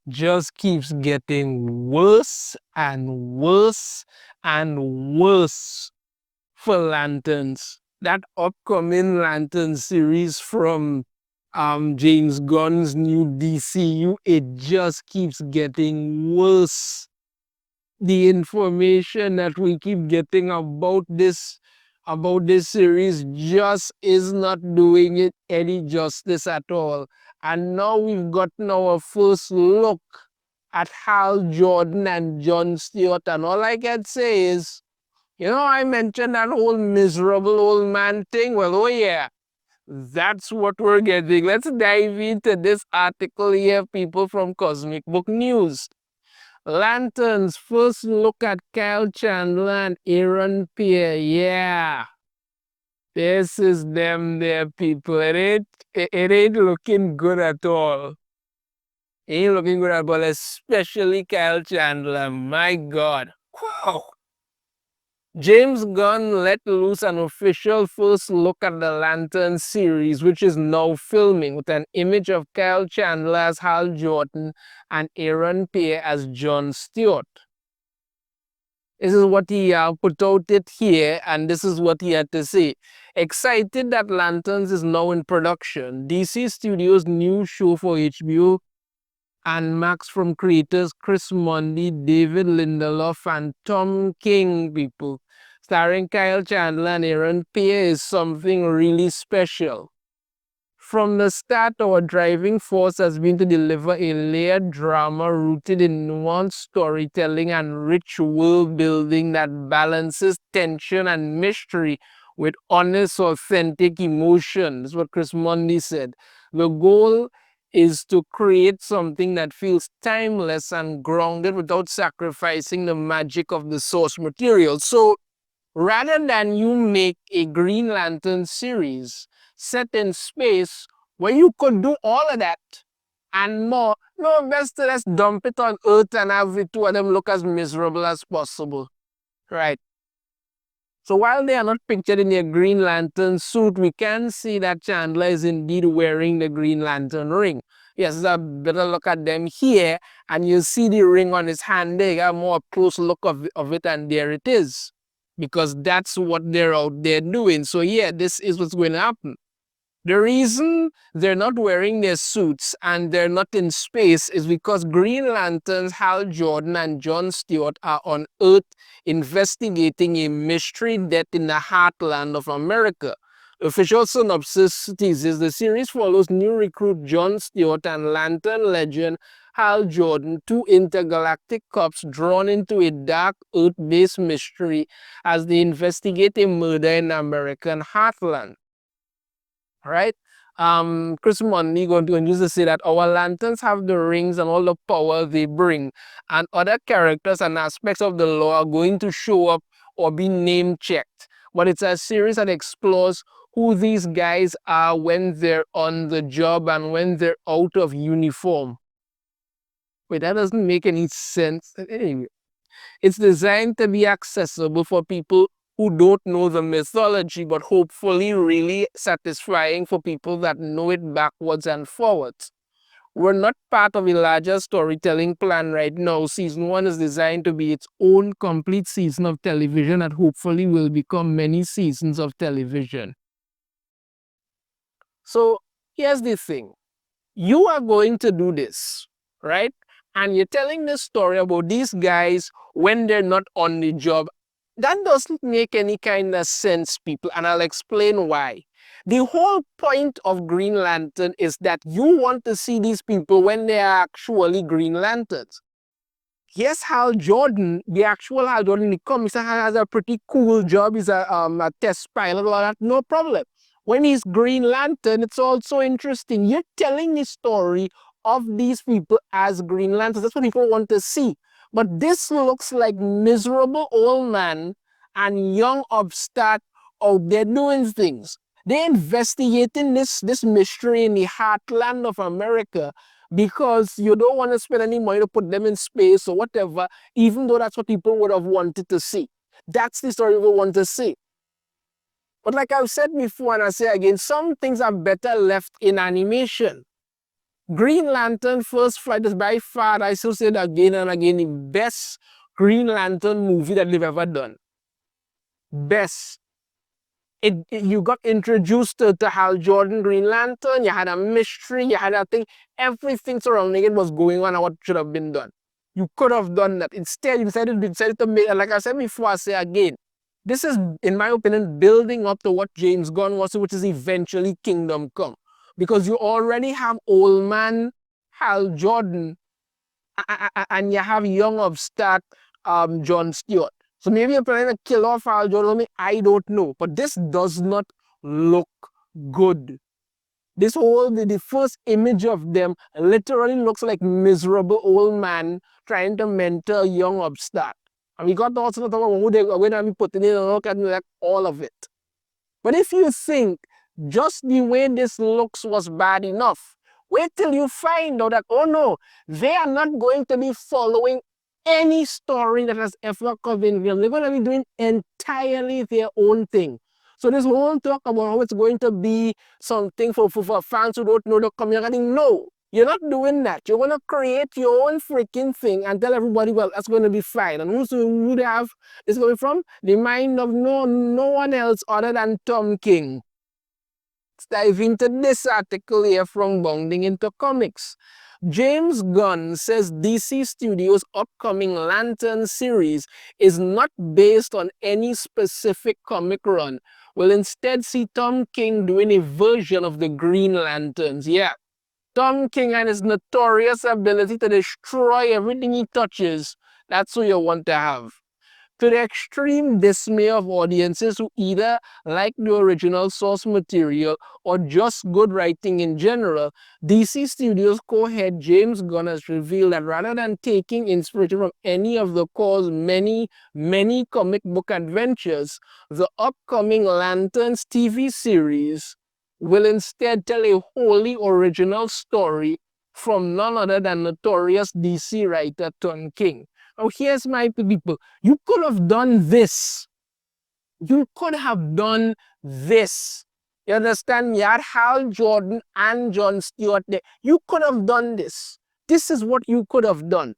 just keeps getting worse and worse and worse for Lanterns. That upcoming Lantern series from James Gunn's new DCU, it just keeps getting worse. The information that we keep getting about this series just is not doing it any justice at all. And now we've gotten our first look at Hal Jordan and Jon Stewart, and all I can say is, I mentioned that whole miserable old man thing. Well, oh yeah, that's what we're getting. Let's dive into this article here, people, from Cosmic Book News. Lanterns, first look at Kyle Chandler and Aaron Pierre. Yeah, this is them there, people. It ain't looking good at all. It ain't looking good at all, especially Kyle Chandler. My God. Wow. James Gunn let loose an official first look at the Lantern series, which is now filming, with an image of Kyle Chandler as Hal Jordan and Aaron Pierre as Jon Stewart. This is what he put out it here, and this is what he had to say. Excited that Lanterns is now in production. DC Studios' new show for HBO and Max, from creators Chris Mundy, David Lindelof, and Tom King, people, starring Kyle Chandler and Aaron Pierre, is something really special. From the start, our driving force has been to deliver a layered drama rooted in nuanced storytelling and rich world building that balances tension and mystery with honest, authentic emotion. That's what Chris Mundy said. The goal is to create something that feels timeless and grounded without sacrificing the magic of the source material. So, rather than you make a Green Lantern series set in space where you could do all of that and more, no, best let's dump it on Earth and have the two of them look as miserable as possible. Right. So while they are not pictured in their Green Lantern suit, we can see that Chandler is indeed wearing the Green Lantern ring. Yes, a better look at them here, and you see the ring on his hand there. You got a more close look of it, and there it is. Because that's what they're out there doing. So yeah, this is what's going to happen. The reason they're not wearing their suits and they're not in space is because Green Lanterns Hal Jordan and Jon Stewart are on Earth investigating a mystery death in the heartland of America. Official synopsis teases the series follows new recruit Jon Stewart and Lantern legend Hal Jordan, two intergalactic cops drawn into a dark Earth-based mystery as they investigate a murder in the American heartland. Right? Chris Mundy going to use to say that our lanterns have the rings and all the power they bring, and other characters and aspects of the lore are going to show up or be name checked. But it's a series that explores who these guys are when they're on the job and when they're out of uniform. Wait, that doesn't make any sense. Anyway, it's designed to be accessible for people who don't know the mythology, but hopefully really satisfying for people that know it backwards and forwards. We're not part of a larger storytelling plan right now. Season 1 is designed to be its own complete season of television that hopefully will become many seasons of television. So here's the thing. You are going to do this, right? And you're telling this story about these guys when they're not on the job. That doesn't make any kind of sense, people, and I'll explain why. The whole point of Green Lantern is that you want to see these people when they are actually Green Lanterns. Yes, Hal Jordan, the actual Hal Jordan in the comics, has a pretty cool job. He's a test pilot, all that, no problem. When he's Green Lantern, it's also interesting. You're telling the story of these people as Green Lanterns. That's what people want to see. But this looks like miserable old man and young upstart out there doing things. They're investigating this mystery in the heartland of America because you don't want to spend any money to put them in space or whatever, even though that's what people would have wanted to see. That's the story we want to see. But like I've said before, and I say again, some things are better left in animation. Green Lantern First Flight is by far, I still say it again and again, the best Green Lantern movie that they've ever done. Best. You got introduced to Hal Jordan Green Lantern, you had a mystery, you had a thing, everything surrounding it was going on and what should have been done. You could have done that. Instead, you decided to make, like I said before, I say again, this is, in my opinion, building up to what James Gunn was, which is eventually Kingdom Come. Because you already have old man Hal Jordan and you have young upstart John Stewart. So maybe you're planning to kill off Hal Jordan. I don't know. But this does not look good. This whole, the first image of them literally looks like miserable old man trying to mentor a young upstart. And we got also to talk about who they're going to be putting in and look at like all of it. But if you think just the way this looks was bad enough, wait till you find out that, oh no, they are not going to be following any story that has ever come in real. They're going to be doing entirely their own thing. So this whole talk about how it's going to be something for fans who don't know the community, no, you're not doing that. You're going to create your own freaking thing and tell everybody, well, that's going to be fine. And who they have this going from? The mind of no one else other than Tom King. Let's dive into this article here from Bounding into Comics. James Gunn says DC Studios' upcoming Lantern series is not based on any specific comic run. We'll instead see Tom King doing a version of the Green Lanterns. Yeah. Tom King and his notorious ability to destroy everything he touches, that's who you want to have. To the extreme dismay of audiences who either like the original source material or just good writing in general, DC Studios co-head James Gunn has revealed that rather than taking inspiration from any of the Corps' many comic book adventures, the upcoming Lanterns TV series will instead tell a wholly original story from none other than notorious DC writer Tom King. Now, here's my people. You could have done this. You could have done this. You understand? You had Hal Jordan and John Stewart there. You could have done this. This is what you could have done.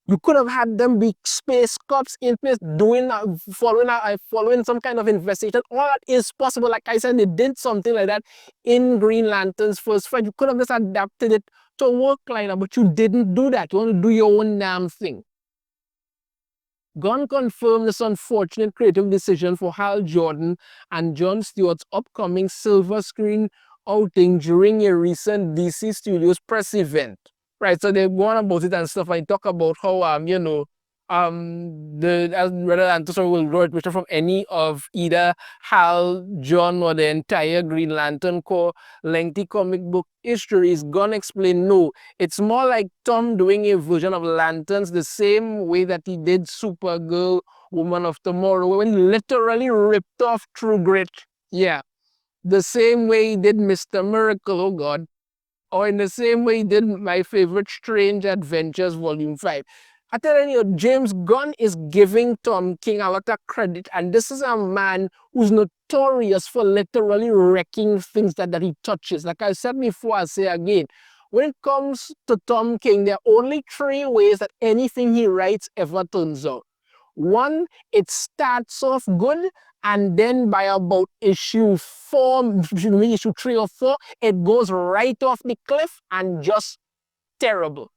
You could have had them be space cops in place doing, following some kind of investigation. All that is possible. Like I said, they did something like that in Green Lantern's first fight. You could have just adapted it to work like that, but you didn't do that. You want to do your own damn thing. Gunn confirmed this unfortunate creative decision for Hal Jordan and John Stewart's upcoming silver screen outing during a recent DC Studios press event. Right, so they go on about it and stuff and talk about how rather than to will draw it from any of either Hal, John, or the entire Green Lantern Corps lengthy comic book histories. Gunn explained, no, it's more like Tom doing a version of Lanterns the same way that he did Supergirl, Woman of Tomorrow, when he literally ripped off True Grit. Yeah, the same way he did Mr. Miracle, oh God. Or in the same way he did my favorite Strange Adventures Volume 5. I tell you, James Gunn is giving Tom King a lot of credit, and this is a man who's notorious for literally wrecking things that he touches. Like I said before, I say again, when it comes to Tom King, there are only 3 ways that anything he writes ever turns out. 1, it starts off good, and then by about issue 4, issue 3 or 4, it goes right off the cliff and just terrible.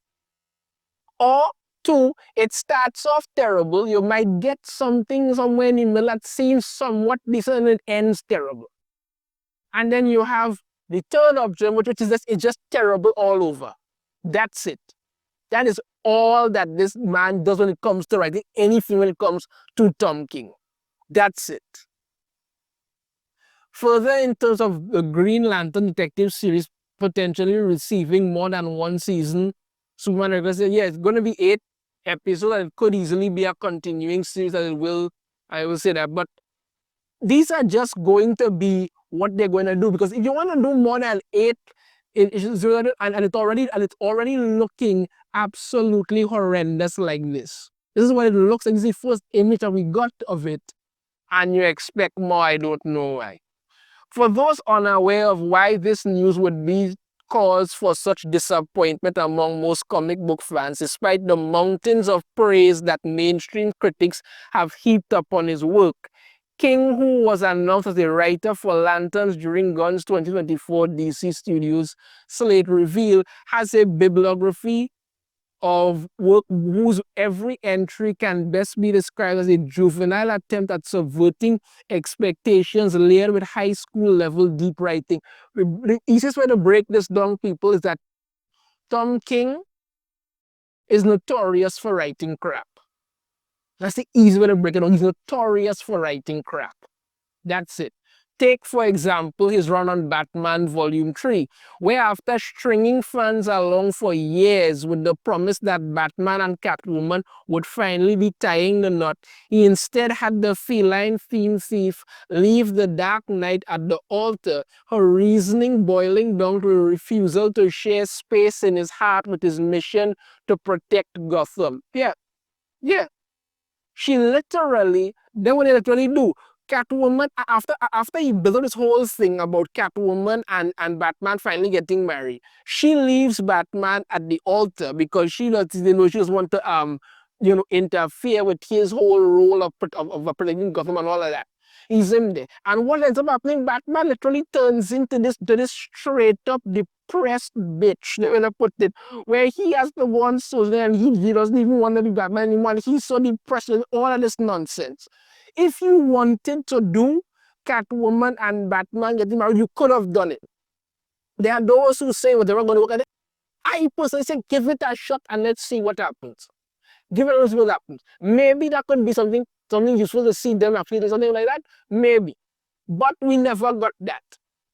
Or 2, it starts off terrible. You might get something somewhere in the middle that seems somewhat decent and it ends terrible. And then you have the third option, which is it's just terrible all over. That's it. That is all that this man does when it comes to writing anything when it comes to Tom King. That's it. Further, in terms of the Green Lantern Detective series potentially receiving more than 1 season, Superman Records said, yeah, it's going to be 8 episodes, and it could easily be a continuing series that I will say that. But these are just going to be what they're going to do, because if you want to do more than 8 issues, and it's already looking absolutely horrendous like this. This is what it looks like. This is the first image that we got of it, and you expect more. I don't know why. For those unaware of why this news would be cause for such disappointment among most comic book fans, despite the mountains of praise that mainstream critics have heaped upon his work. King, who was announced as a writer for Lanterns during Gunn's 2024 DC Studios slate reveal, has a bibliography of work whose every entry can best be described as a juvenile attempt at subverting expectations layered with high school level deep writing. The easiest way to break this down, people, is that Tom King is notorious for writing crap. That's the easy way to break it down. He's notorious for writing crap. That's it. Take, for example, his run on Batman Volume 3, where after stringing fans along for years with the promise that Batman and Catwoman would finally be tying the knot, he instead had the feline theme thief leave the Dark Knight at the altar, her reasoning boiling down to a refusal to share space in his heart with his mission to protect Gotham. Yeah. They what they literally do. Catwoman, after he built this whole thing about Catwoman and Batman finally getting married, she leaves Batman at the altar because she doesn't know, she just want to interfere with his whole role of protecting Gotham and all of that. He's in there. And what ends up happening, Batman literally turns into this straight up depressed bitch, the way to put it, where he has the one Susan and he doesn't even want to be Batman anymore. He's so depressed with all of this nonsense. If you wanted to do Catwoman and Batman getting married, you could have done it. There are those who say, well, they were going to work at it. I personally say, give it a shot and let's see what happens. Give it a see what happens. Maybe that could be something useful to see them actually do something like that. Maybe. But we never got that.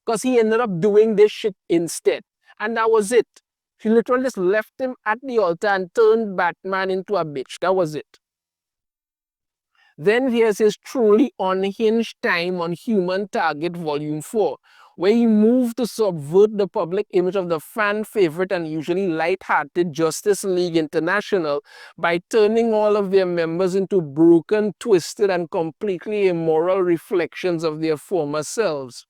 Because he ended up doing this shit instead. And that was it. He literally just left him at the altar and turned Batman into a bitch. That was it. Then here's his truly unhinged time on Human Target Volume 4, where he moved to subvert the public image of the fan favorite and usually light-hearted Justice League International by turning all of their members into broken, twisted, and completely immoral reflections of their former selves.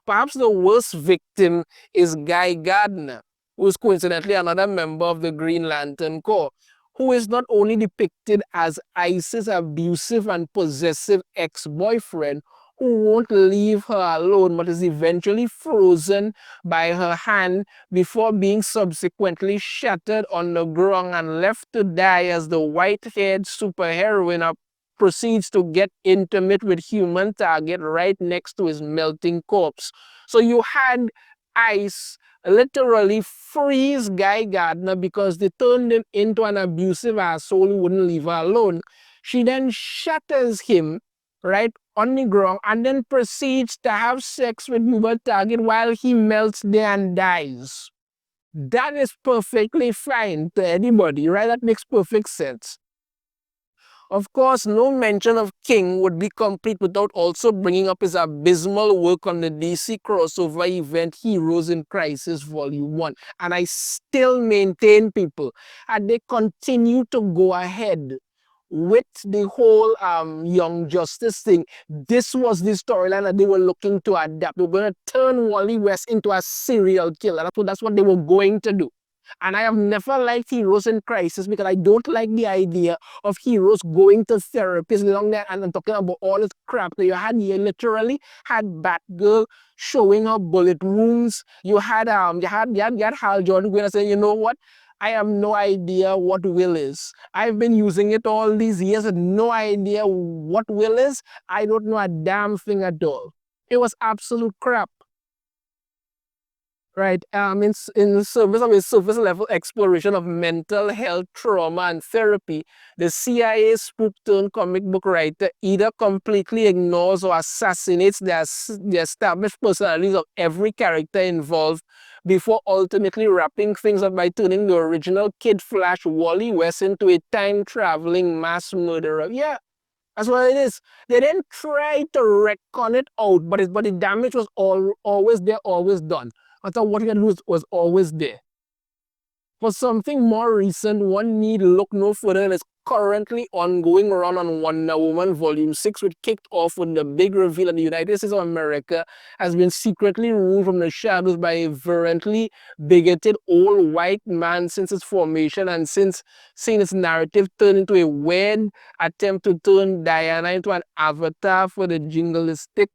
Perhaps the worst victim is Guy Gardner, who is coincidentally another member of the Green Lantern Corps, who is not only depicted as ISIS's abusive and possessive ex-boyfriend who won't leave her alone but is eventually frozen by her hand before being subsequently shattered on the ground and left to die as the white-haired superheroine proceeds to get intimate with Human Target right next to his melting corpse. So you had ICE literally freeze Guy Gardner because they turned him into an abusive asshole who wouldn't leave her alone. She then shatters him, right, on the ground and then proceeds to have sex with Human Target while he melts there and dies. That is perfectly fine to anybody, right? That makes perfect sense. Of course, no mention of King would be complete without also bringing up his abysmal work on the DC crossover event Heroes in Crisis Volume 1. And I still maintain, people, and they continue to go ahead with the whole Young Justice thing. This was the storyline that they were looking to adapt. They were going to turn Wally West into a serial killer. That's what they were going to do. And I have never liked Heroes in Crisis because I don't like the idea of heroes going to therapists along there and talking about all this crap. So you literally had Batgirl showing her bullet wounds. You had Hal Jordan going and saying, you know what? I have no idea what will is. I've been using it all these years and no idea what will is. I don't know a damn thing at all. It was absolute crap. Right, in service of a surface level exploration of mental health, trauma, and therapy, the CIA spook turned comic book writer either completely ignores or assassinates the established personalities of every character involved before ultimately wrapping things up by turning the original Kid Flash Wally West into a time-traveling mass murderer. Yeah, that's what it is. They didn't try to recon it out, but the damage was always there, always done. I thought what you had to do was always there. For something more recent, one need look no further than his currently ongoing run on Wonder Woman Volume 6, which kicked off with the big reveal that the United States of America has been secretly ruled from the shadows by a virulently bigoted old white man since its formation, and since seeing its narrative turn into a weird attempt to turn Diana into an avatar for the jingoistic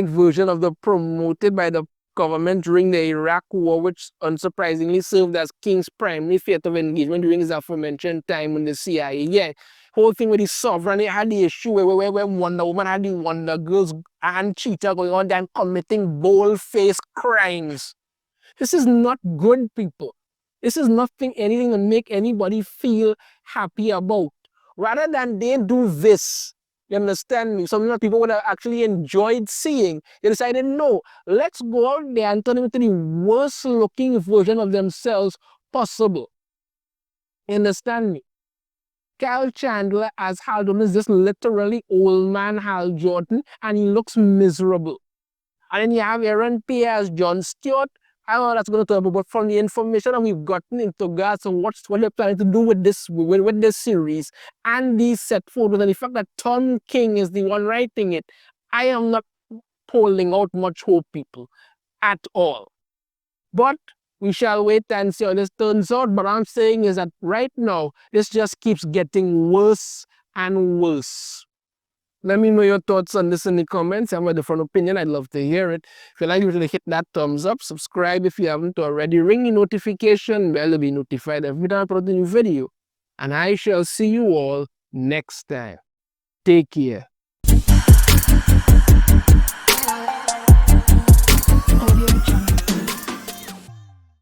version of the promoted by the government during the Iraq War, which unsurprisingly served as King's primary theater of engagement during his aforementioned time in the CIA. Yeah, whole thing with his sovereignty had the issue where Wonder Woman had the Wonder Girls and Cheetah going on there and committing bold-faced crimes. This is not good, people. This is nothing, anything to make anybody feel happy about. Rather than they do this, you understand me? Something that people would have actually enjoyed seeing. They decided, no, let's go out there and turn them into the worst looking version of themselves possible. You understand me? Kyle Chandler as Hal Jordan is just literally old man Hal Jordan, and he looks miserable. And then you have Aaron Pierre as John Stewart. I don't know that's going to talk about, but from the information that we've gotten into regards to what they're planning to do with this series and these set photos and the fact that Tom King is the one writing it, I am not holding out much hope, people, at all. But we shall wait and see how this turns out. But I'm saying is that right now, this just keeps getting worse and worse. Let me know your thoughts on this in the comments. I have a different opinion. I'd love to hear it. If you like it, hit that thumbs up. Subscribe if you haven't already. Ring the notification bell to be notified every time I put out a new video. And I shall see you all next time. Take care.